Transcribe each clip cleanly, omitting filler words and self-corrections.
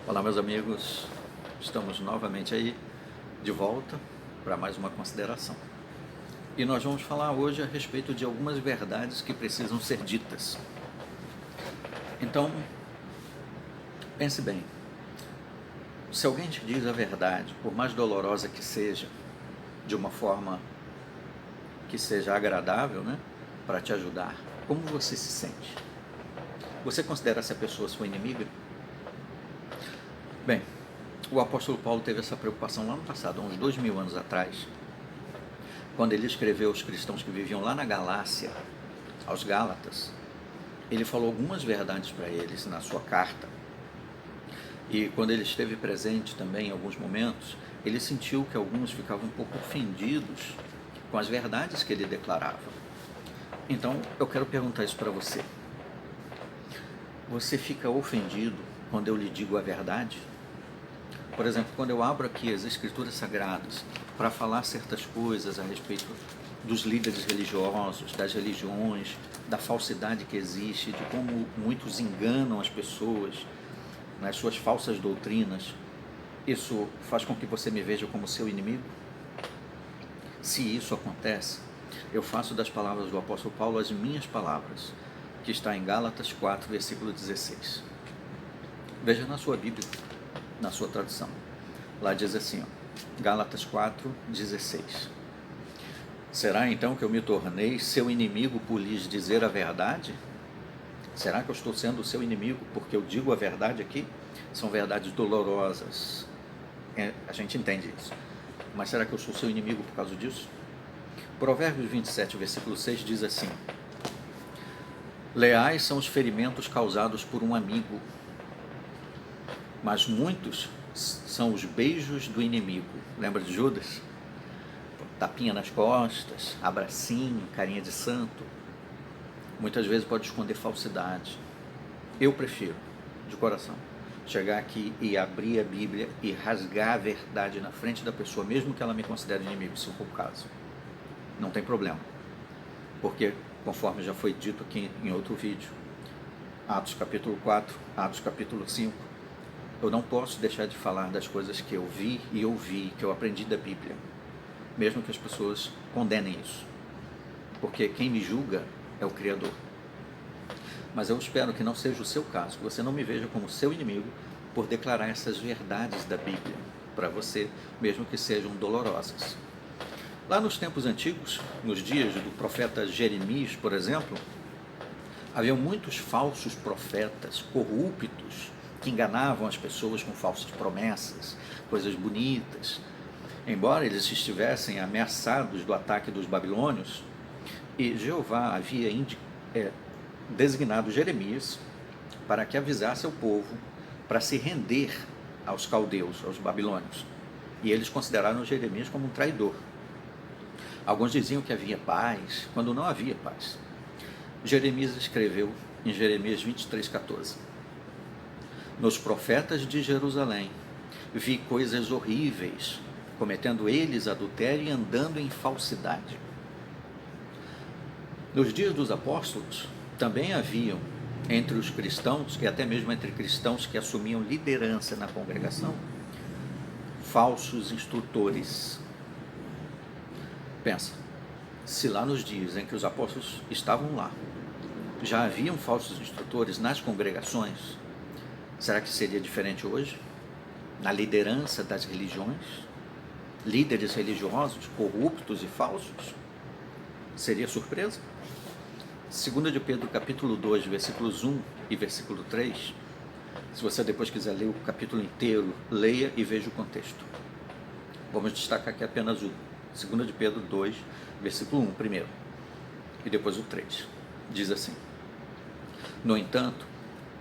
Olá, meus amigos, estamos novamente aí de volta para mais uma consideração. E nós vamos falar hoje a respeito de algumas verdades que precisam ser ditas. Então, pense bem: se alguém te diz a verdade, por mais dolorosa que seja, de uma forma que seja agradável, para te ajudar, como você se sente? Você considera essa pessoa sua inimiga? Bem, o apóstolo Paulo teve essa preocupação lá no passado, há uns 2000 anos atrás, quando ele escreveu aos cristãos que viviam lá na Galácia, aos Gálatas. Ele falou algumas verdades para eles na sua carta. E quando ele esteve presente também em alguns momentos, ele sentiu que alguns ficavam um pouco ofendidos com as verdades que ele declarava. Então, eu quero perguntar isso para você. Você fica ofendido quando eu lhe digo a verdade? Por exemplo, quando eu abro aqui as Escrituras Sagradas para falar certas coisas a respeito dos líderes religiosos, das religiões, da falsidade que existe, de como muitos enganam as pessoas nas suas falsas doutrinas, isso faz com que você me veja como seu inimigo? Se isso acontece, eu faço das palavras do apóstolo Paulo as minhas palavras, que está em Gálatas 4, versículo 16. Veja na sua Bíblia, na sua tradução. Lá diz assim, Gálatas 4, 16. Será então que eu me tornei seu inimigo por lhes dizer a verdade? Será que eu estou sendo seu inimigo porque eu digo a verdade aqui? São verdades dolorosas. A gente entende isso. Mas será que eu sou seu inimigo por causa disso? Provérbios 27, versículo 6 diz assim: leais são os ferimentos causados por um amigo, mas muitos são os beijos do inimigo. Lembra de Judas? Tapinha nas costas, abracinho, carinha de santo. Muitas vezes pode esconder falsidade. Eu prefiro, de coração, chegar aqui e abrir a Bíblia e rasgar a verdade na frente da pessoa, mesmo que ela me considere inimigo, se for o caso. Não tem problema. Porque, conforme já foi dito aqui em outro vídeo, Atos capítulo 4, Atos capítulo 5, eu não posso deixar de falar das coisas que eu vi e ouvi, que eu aprendi da Bíblia, mesmo que as pessoas condenem isso. Porque quem me julga é o Criador. Mas eu espero que não seja o seu caso, que você não me veja como seu inimigo por declarar essas verdades da Bíblia para você, mesmo que sejam dolorosas. Lá nos tempos antigos, nos dias do profeta Jeremias, por exemplo, havia muitos falsos profetas corruptos que enganavam as pessoas com falsas promessas, coisas bonitas. Embora eles estivessem ameaçados do ataque dos babilônios, e Jeová havia designado Jeremias para que avisasse ao povo para se render aos caldeus, aos babilônios. E eles consideraram Jeremias como um traidor. Alguns diziam que havia paz, quando não havia paz. Jeremias escreveu em Jeremias 23:14: nos profetas de Jerusalém vi coisas horríveis, cometendo eles adultério e andando em falsidade. Nos dias dos apóstolos, também haviam entre os cristãos, e até mesmo entre cristãos que assumiam liderança na congregação, falsos instrutores. Pensa, se lá nos dias em que os apóstolos estavam lá, já haviam falsos instrutores nas congregações, será que seria diferente hoje? Na liderança das religiões? Líderes religiosos corruptos e falsos? Seria surpresa? 2 de Pedro capítulo 2, versículos 1 e versículo 3, se você depois quiser ler o capítulo inteiro, leia e veja o contexto. Vamos destacar aqui apenas o 2 de Pedro 2, versículo 1 primeiro, e depois o 3. Diz assim: no entanto,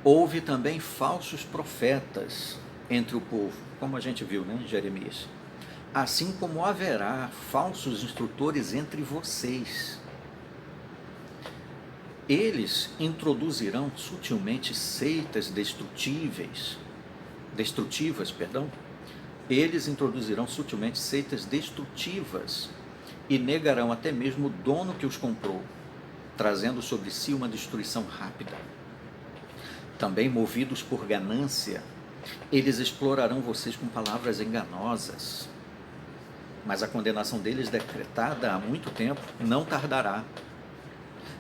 houve também falsos profetas entre o povo, como a gente viu, em Jeremias, assim como haverá falsos instrutores entre vocês. Eles introduzirão sutilmente seitas destrutivas, eles introduzirão sutilmente seitas destrutivas e negarão até mesmo o dono que os comprou, trazendo sobre si uma destruição rápida. Também movidos por ganância, Eles explorarão vocês com palavras enganosas, mas a condenação deles, decretada há muito tempo, não tardará,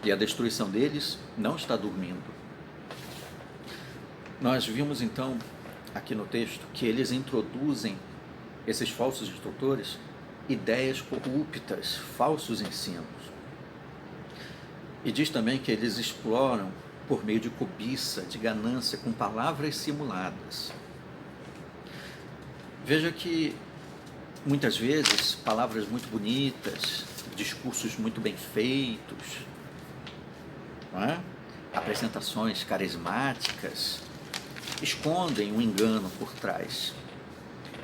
e a destruição deles não está dormindo. Nós vimos então aqui no texto que eles introduzem, esses falsos instrutores, ideias corruptas, falsos ensinos. E diz também que eles exploram por meio de cobiça, de ganância, com palavras simuladas. Veja que muitas vezes palavras muito bonitas, discursos muito bem feitos, não é? Apresentações carismáticas, escondem um engano por trás.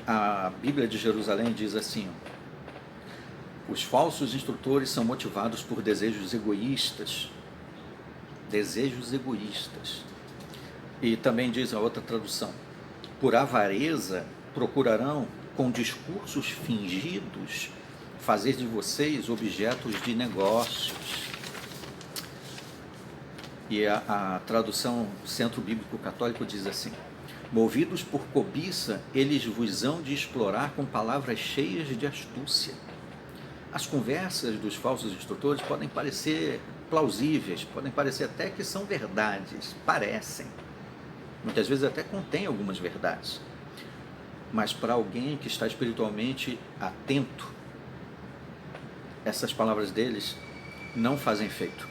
A Bíblia de Jerusalém diz assim: os falsos instrutores são motivados por desejos egoístas. Desejos egoístas. E também diz a outra tradução: por avareza procurarão, com discursos fingidos, fazer de vocês objetos de negócios. E a tradução Centro Bíblico Católico diz assim: movidos por cobiça, eles vos hão de explorar com palavras cheias de astúcia. As conversas dos falsos instrutores podem parecer plausíveis, podem parecer até que são verdades, parecem. Muitas vezes até contém algumas verdades. Mas para alguém que está espiritualmente atento, essas palavras deles não fazem efeito.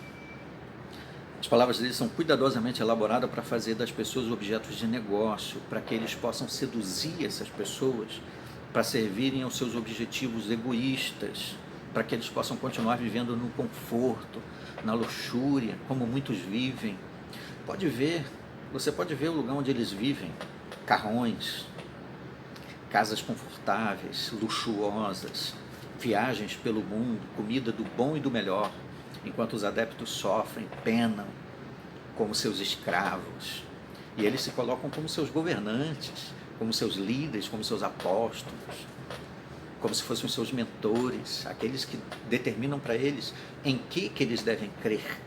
As palavras deles são cuidadosamente elaboradas para fazer das pessoas objetos de negócio, para que eles possam seduzir essas pessoas para servirem aos seus objetivos egoístas, para que eles possam continuar vivendo no conforto, na luxúria, como muitos vivem. Você pode ver o lugar onde eles vivem: carrões, casas confortáveis, luxuosas, viagens pelo mundo, comida do bom e do melhor, enquanto os adeptos sofrem, penam como seus escravos. E eles se colocam como seus governantes, como seus líderes, como seus apóstolos, como se fossem os seus mentores, aqueles que determinam para eles em que eles devem crer.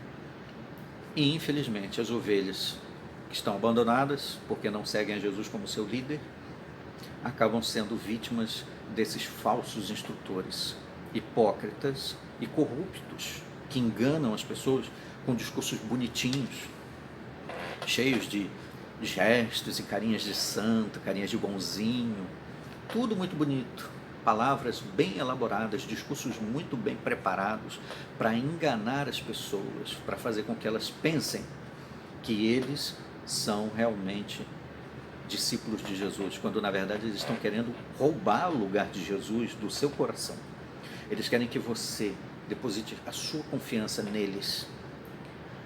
E infelizmente as ovelhas que estão abandonadas, porque não seguem a Jesus como seu líder, acabam sendo vítimas desses falsos instrutores, hipócritas e corruptos, que enganam as pessoas com discursos bonitinhos, cheios de gestos e carinhas de santo, carinhas de bonzinho, tudo muito bonito, palavras bem elaboradas, discursos muito bem preparados para enganar as pessoas, para fazer com que elas pensem que eles são realmente discípulos de Jesus, quando na verdade eles estão querendo roubar o lugar de Jesus do seu coração. Eles querem que você deposite a sua confiança neles.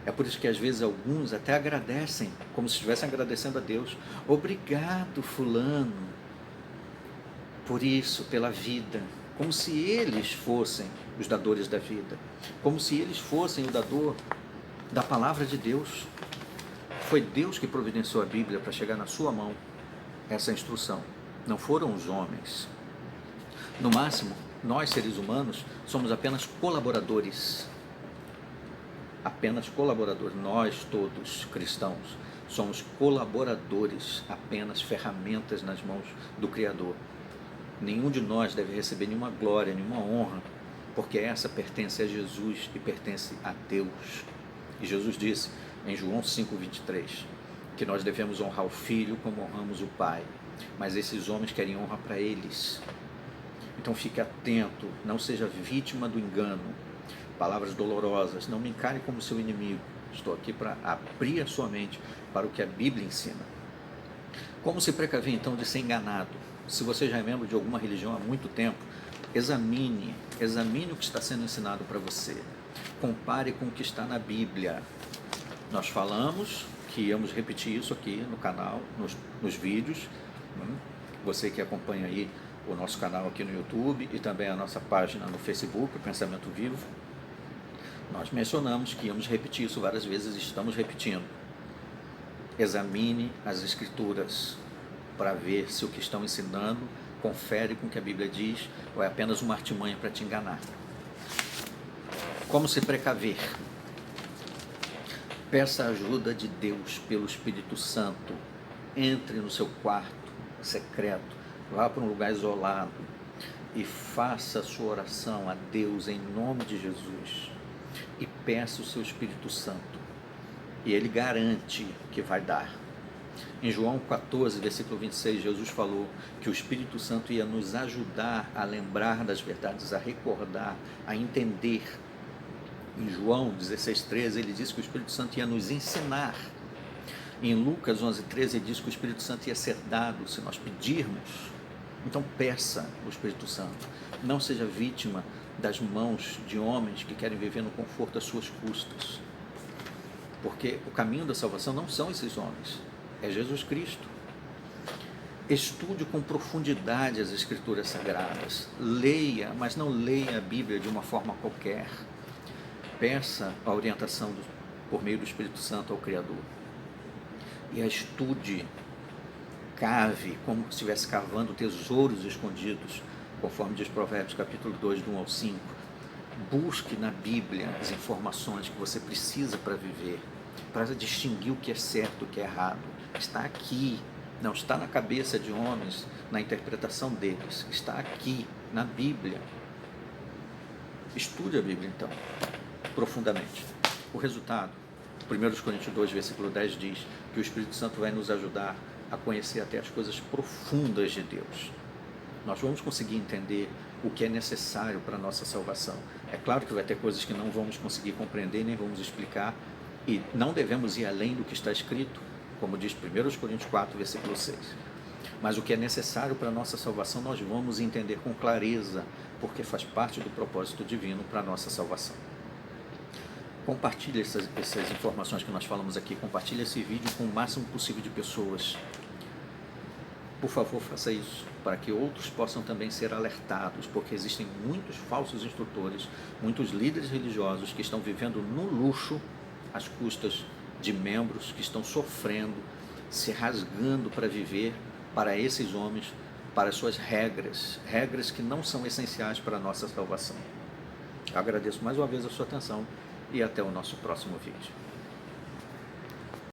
É por isso que às vezes alguns até agradecem, como se estivessem agradecendo a Deus: obrigado fulano por isso, pela vida, como se eles fossem os dadores da vida, como se eles fossem o dador da palavra de Deus. Foi Deus que providenciou a Bíblia para chegar na sua mão essa instrução, não foram os homens. No máximo, nós seres humanos somos apenas colaboradores, nós todos cristãos somos colaboradores, apenas ferramentas nas mãos do Criador. Nenhum de nós deve receber nenhuma glória, nenhuma honra, porque essa pertence a Jesus e pertence a Deus. E Jesus disse em João 5,23, que nós devemos honrar o Filho como honramos o Pai, mas esses homens querem honra para eles. Então fique atento, não seja vítima do engano. Palavras dolorosas, não me encare como seu inimigo. Estou aqui para abrir a sua mente para o que a Bíblia ensina. Como se precaver então de ser enganado? Se você já é membro de alguma religião há muito tempo, examine o que está sendo ensinado para você. Compare com o que está na Bíblia. Nós falamos que íamos repetir isso aqui no canal, nos vídeos. Você que acompanha aí o nosso canal aqui no YouTube e também a nossa página no Facebook, Pensamento Vivo, nós mencionamos que íamos repetir isso várias vezes e estamos repetindo. Examine as Escrituras para ver se o que estão ensinando confere com o que a Bíblia diz ou é apenas uma artimanha para te enganar. Como se precaver? Peça a ajuda de Deus pelo Espírito Santo entre no seu quarto secreto, vá para um lugar isolado e faça a sua oração a Deus em nome de Jesus e peça o seu Espírito Santo, e Ele garante que vai dar. Em João 14, versículo 26, Jesus falou que o Espírito Santo ia nos ajudar a lembrar das verdades, a recordar, a entender. Em João 16,13, ele diz que o Espírito Santo ia nos ensinar. Em Lucas 11,13, ele diz que o Espírito Santo ia ser dado se nós pedirmos. Então peça o Espírito Santo. Não seja vítima das mãos de homens que querem viver no conforto às suas custas. Porque o caminho da salvação não são esses homens, é Jesus Cristo. Estude com profundidade as Escrituras Sagradas. Leia, mas não leia a Bíblia de uma forma qualquer. Peça a orientação por meio do Espírito Santo ao Criador. E a estude, cave, como se estivesse cavando tesouros escondidos, conforme diz Provérbios capítulo 2, do 1 ao 5. Busque na Bíblia as informações que você precisa para viver, para distinguir o que é certo e o que é errado. Está aqui, não está na cabeça de homens, na interpretação deles, está aqui, na Bíblia. Estude a Bíblia, então, profundamente. O resultado, 1 Coríntios 2, versículo 10 diz que o Espírito Santo vai nos ajudar a conhecer até as coisas profundas de Deus. Nós vamos conseguir entender o que é necessário para a nossa salvação. É claro que vai ter coisas que não vamos conseguir compreender, nem vamos explicar, e não devemos ir além do que está escrito, como diz 1 Coríntios 4, versículo 6. Mas o que é necessário para a nossa salvação nós vamos entender com clareza, porque faz parte do propósito divino para a nossa salvação. Compartilhe essas informações que nós falamos aqui, compartilhe esse vídeo com o máximo possível de pessoas. Por favor, faça isso, para que outros possam também ser alertados, porque existem muitos falsos instrutores, muitos líderes religiosos que estão vivendo no luxo, às custas de membros que estão sofrendo, se rasgando para viver para esses homens, para as suas regras que não são essenciais para a nossa salvação. Eu agradeço mais uma vez a sua atenção e até o nosso próximo vídeo.